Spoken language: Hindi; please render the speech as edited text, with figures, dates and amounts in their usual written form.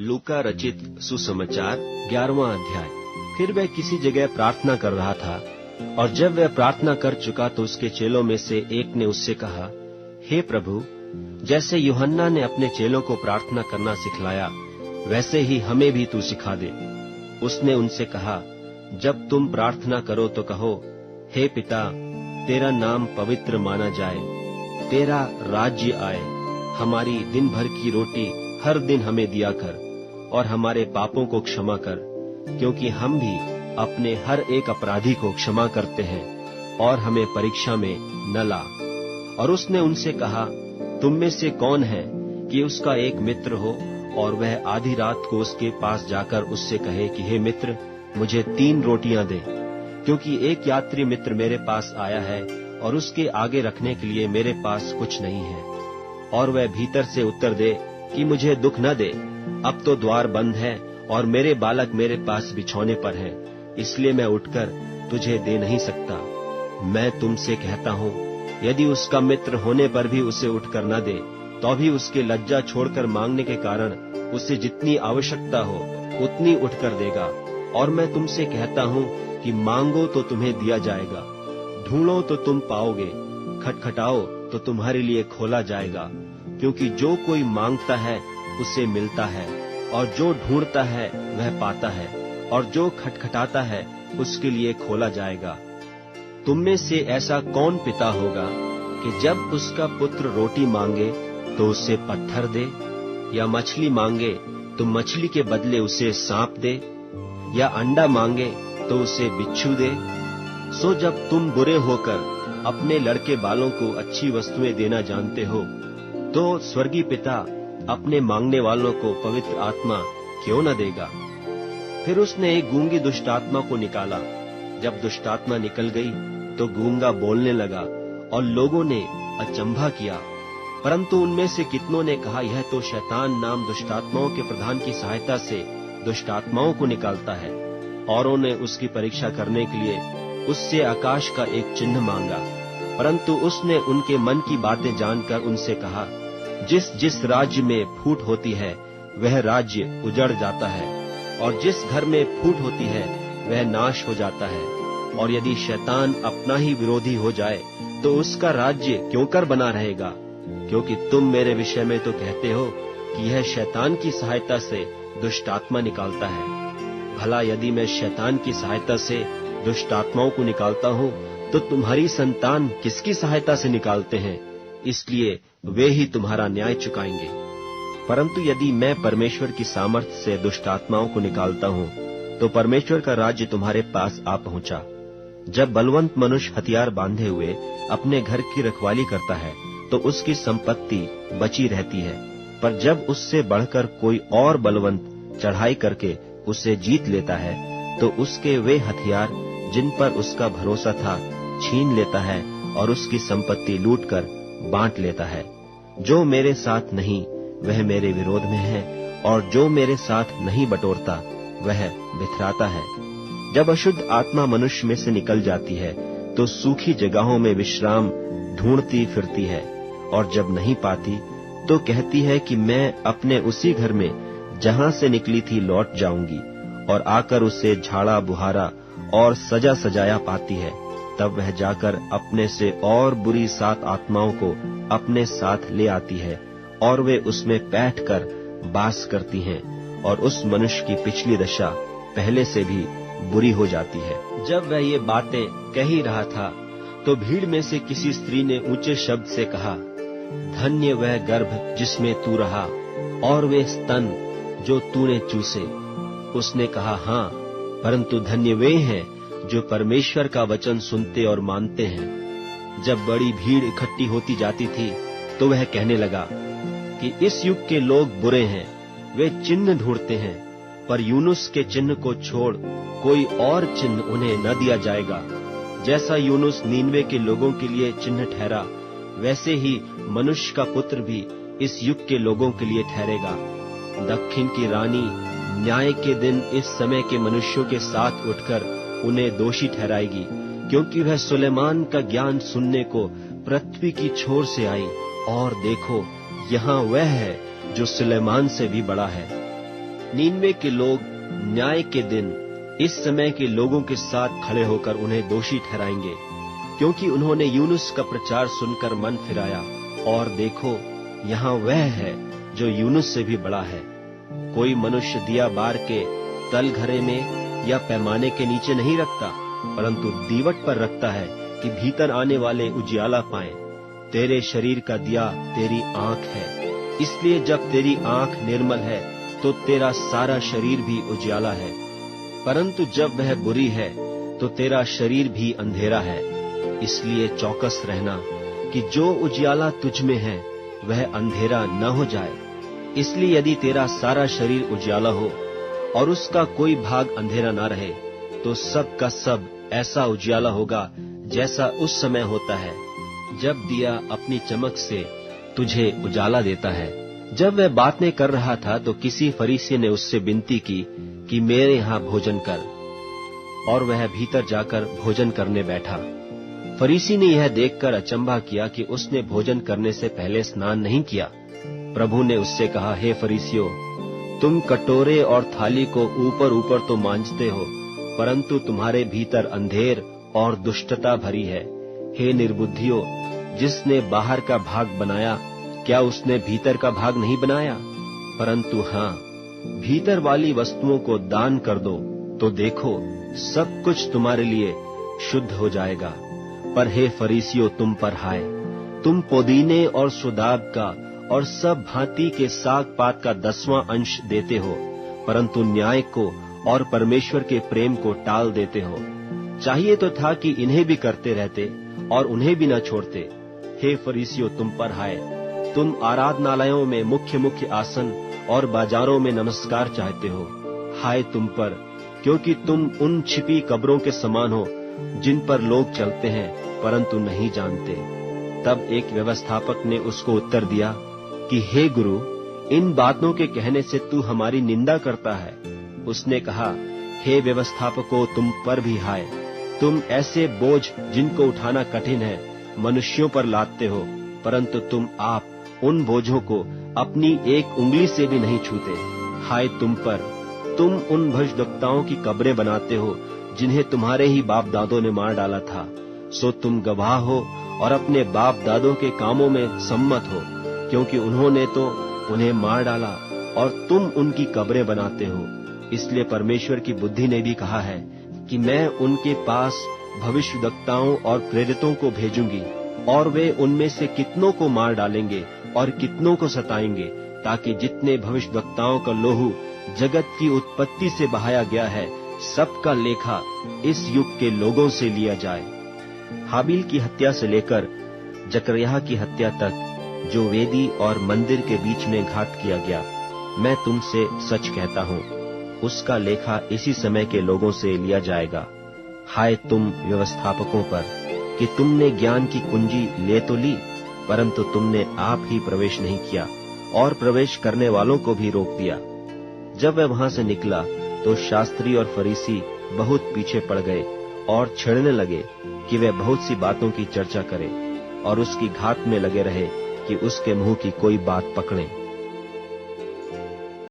लूका रचित सुसमाचार 11वां अध्याय। फिर वह किसी जगह प्रार्थना कर रहा था, और जब वह प्रार्थना कर चुका तो उसके चेलों में से एक ने उससे कहा, हे प्रभु, जैसे यूहन्ना ने अपने चेलों को प्रार्थना करना सिखलाया, वैसे ही हमें भी तू सिखा दे। उसने उनसे कहा, जब तुम प्रार्थना करो तो कहो, हे पिता, तेरा नाम पवित्र माना जाए, तेरा राज्य आए, हमारी दिन भर की रोटी हर दिन हमें दिया कर, और हमारे पापों को क्षमा कर, क्योंकि हम भी अपने हर एक अपराधी को क्षमा करते हैं, और हमें परीक्षा में न ला। और उसने उनसे कहा, तुम में से कौन है कि उसका एक मित्र हो और वह आधी रात को उसके पास जाकर उससे कहे कि हे मित्र, मुझे 3 रोटियां दे, क्योंकि एक यात्री मित्र मेरे पास आया है और उसके आगे रखने के लिए मेरे पास कुछ नहीं है। और वह भीतर से उत्तर दे कि मुझे दुख न दे, अब तो द्वार बंद है और मेरे बालक मेरे पास बिछौने पर हैं, इसलिए मैं उठकर तुझे दे नहीं सकता। मैं तुमसे कहता हूँ, यदि उसका मित्र होने पर भी उसे उठकर न दे, तो भी उसके लज्जा छोड़कर मांगने के कारण उसे जितनी आवश्यकता हो उतनी उठकर देगा। और मैं तुमसे कहता हूँ कि मांगो तो तुम्हें दिया जाएगा, ढूंढो तो तुम पाओगे, खटखटाओ तो तुम्हारे लिए खोला जाएगा। क्योंकि जो कोई मांगता है उसे मिलता है, और जो ढूंढता है वह पाता है, और जो खटखटाता है उसके लिए खोला जाएगा। तुम में से ऐसा कौन पिता होगा कि जब उसका पुत्र रोटी मांगे तो उसे पत्थर दे, या मछली मांगे तो मछली के बदले उसे सांप दे, या अंडा मांगे तो उसे बिच्छू दे? सो जब तुम बुरे होकर अपने लड़के बालों को अच्छी वस्तुएं देना जानते हो, तो स्वर्गीय पिता अपने मांगने वालों को पवित्र आत्मा क्यों न देगा। फिर उसने एक गूंगी दुष्टात्मा को निकाला। जब दुष्टात्मा निकल गई तो गूंगा बोलने लगा, और लोगों ने अचंभा किया। परंतु उनमें से कितनों ने कहा, यह तो शैतान नाम दुष्टात्माओं के प्रधान की सहायता से दुष्टात्माओं को निकालता है। औरों ने उसकी परीक्षा करने के लिए उससे आकाश का एक चिन्ह मांगा। परंतु उसने उनके मन की बातें जानकर उनसे कहा, जिस जिस राज्य में फूट होती है वह राज्य उजड़ जाता है, और जिस घर में फूट होती है वह नाश हो जाता है। और यदि शैतान अपना ही विरोधी हो जाए तो उसका राज्य क्यों कर बना रहेगा? क्योंकि तुम मेरे विषय में तो कहते हो कि यह शैतान की सहायता से दुष्टात्मा निकालता है। भला यदि मैं शैतान की सहायता से दुष्टात्माओं को निकालता हूँ, तो तुम्हारी संतान किसकी सहायता से निकालते हैं? इसलिए वे ही तुम्हारा न्याय चुकाएंगे। परंतु यदि मैं परमेश्वर की सामर्थ्य से दुष्टात्माओं को निकालता हूँ, तो परमेश्वर का राज्य तुम्हारे पास आ पहुँचा। जब बलवंत मनुष्य हथियार बांधे हुए अपने घर की रखवाली करता है, तो उसकी संपत्ति बची रहती है। पर जब उससे बढ़कर कोई और बलवंत चढ़ाई करके उसे जीत लेता है, तो उसके वे हथियार जिन पर उसका भरोसा था छीन लेता है, और उसकी संपत्ति लूटकर बांट लेता है। जो मेरे साथ नहीं वह मेरे विरोध में है, और जो मेरे साथ नहीं बटोरता वह बिथराता है। जब अशुद्ध आत्मा मनुष्य में से निकल जाती है, तो सूखी जगहों में विश्राम ढूंढती फिरती है, और जब नहीं पाती तो कहती है कि मैं अपने उसी घर में जहाँ से निकली थी लौट जाऊंगी, और आकर उसे झाड़ा बुहारा और सजा सजाया पाती है। तब वह जाकर अपने से और बुरी 7 आत्माओं को अपने साथ ले आती है, और वे उसमें बैठकर बास करती हैं, और उस मनुष्य की पिछली दशा पहले से भी बुरी हो जाती है। जब वह ये बातें कह ही रहा था, तो भीड़ में से किसी स्त्री ने ऊंचे शब्द से कहा, धन्य वह गर्भ जिसमें तू रहा, और वे स्तन जो तूने चूसे। उसने कहा, हाँ, परंतु धन्य वे हैं जो परमेश्वर का वचन सुनते और मानते हैं। जब बड़ी भीड़ इकट्ठी होती जाती थी, तो वह कहने लगा कि इस युग के लोग बुरे हैं, वे चिन्ह ढूंढते हैं, पर यूनुस के चिन्ह को छोड़ कोई और चिन्ह उन्हें न दिया जाएगा। जैसा यूनुस नीनवे के लोगों के लिए चिन्ह ठहरा, वैसे ही मनुष्य का पुत्र भी इस युग के लोगों के लिए ठहरेगा। दक्षिण की रानी न्याय के दिन इस समय के मनुष्यों के साथ उठकर उन्हें दोषी ठहराएगी, क्योंकि वह सुलेमान का ज्ञान सुनने को पृथ्वी की छोर से आई, और देखो, यहाँ वह है जो सुलेमान से भी बड़ा है। नीनवे के लोग न्याय के दिन इस समय के लोगों के साथ खड़े होकर उन्हें दोषी ठहराएंगे, क्योंकि उन्होंने यूनुस का प्रचार सुनकर मन फिराया, और देखो यहाँ वह है जो यूनुस से भी बड़ा है। कोई मनुष्य दिया बार के तलघरे में या पैमाने के नीचे नहीं रखता, परंतु दीवट पर रखता है कि भीतर आने वाले उजियाला पाएं। तेरे शरीर का दिया तेरी आंख है, इसलिए जब तेरी आंख निर्मल है तो तेरा सारा शरीर भी उजियाला है, परंतु जब वह बुरी है तो तेरा शरीर भी अंधेरा है। इसलिए चौकस रहना कि जो उजियाला तुझ में है वह अंधेरा न हो जाए। इसलिए यदि तेरा सारा शरीर उजियाला हो और उसका कोई भाग अंधेरा न रहे, तो सब का सब ऐसा उजियाला होगा जैसा उस समय होता है जब दिया अपनी चमक से तुझे उजाला देता है। जब वह बातें कर रहा था तो किसी फरीसी ने उससे विनती की कि मेरे यहाँ भोजन कर, और वह भीतर जाकर भोजन करने बैठा। फरीसी ने यह देखकर अचंभा किया कि उसने भोजन करने से पहले स्नान नहीं किया। प्रभु ने उससे कहा, हे फरीसियों, तुम कटोरे और थाली को ऊपर ऊपर तो मांजते हो, परंतु तुम्हारे भीतर अंधेर और दुष्टता भरी है। हे निर्बुद्धियों, जिसने बाहर का भाग बनाया, क्या उसने भीतर का भाग नहीं बनाया? परंतु हाँ, भीतर वाली वस्तुओं को दान कर दो, तो देखो सब कुछ तुम्हारे लिए शुद्ध हो जाएगा। पर हे फरीसियों, तुम पर हाय, तुम पुदीने और सुदाब का और सब भांति के साग पात का 10वां अंश देते हो, परंतु न्याय को और परमेश्वर के प्रेम को टाल देते हो। चाहिए तो था कि इन्हें भी करते रहते और उन्हें भी न छोड़ते। हे फरीसियों, तुम पर हाय, तुम आराधनालयों में मुख्य मुख्य आसन और बाजारों में नमस्कार चाहते हो। हाय तुम पर, क्योंकि तुम उन छिपी कब्रों के समान हो जिन पर लोग चलते हैं परंतु नहीं जानते। तब एक व्यवस्थापक ने उसको उत्तर दिया कि हे गुरु, इन बातों के कहने से तू हमारी निंदा करता है। उसने कहा, हे व्यवस्थापकों, तुम पर भी हाय, तुम ऐसे बोझ जिनको उठाना कठिन है मनुष्यों पर लादते हो, परंतु तुम आप उन बोझों को अपनी एक उंगली से भी नहीं छूते। हाय तुम पर, तुम उन भविष्यद्वक्ताओं की कब्रें बनाते हो जिन्हें तुम्हारे ही बाप दादों ने मार डाला था। सो तुम गवाह हो और अपने बाप दादों के कामों में सम्मत हो, क्योंकि उन्होंने तो उन्हें मार डाला और तुम उनकी कब्रें बनाते हो। इसलिए परमेश्वर की बुद्धि ने भी कहा है कि मैं उनके पास भविष्यद्वक्ताओं और प्रेरितों को भेजूंगी, और वे उनमें से कितनों को मार डालेंगे और कितनों को सताएंगे, ताकि जितने भविष्यद्वक्ताओं का लोहू जगत की उत्पत्ति से बहाया गया है, सबका लेखा इस युग के लोगों से लिया जाए। हाबिल की हत्या से लेकर जकरयाह की हत्या तक जो वेदी और मंदिर के बीच में घात किया गया, मैं तुमसे सच कहता हूँ, उसका लेखा इसी समय के लोगों से लिया जाएगा। हाय तुम व्यवस्थापकों पर कि तुमने ज्ञान की कुंजी ले तो ली, परंतु तुमने आप ही प्रवेश नहीं किया और प्रवेश करने वालों को भी रोक दिया। जब वह वहां से निकला तो शास्त्री और फरीसी बहुत पीछे पड़ गए और छेड़ने लगे कि वह बहुत सी बातों की चर्चा करे और उसकी घात में लगे रहे कि उसके मुंह की कोई बात पकड़े।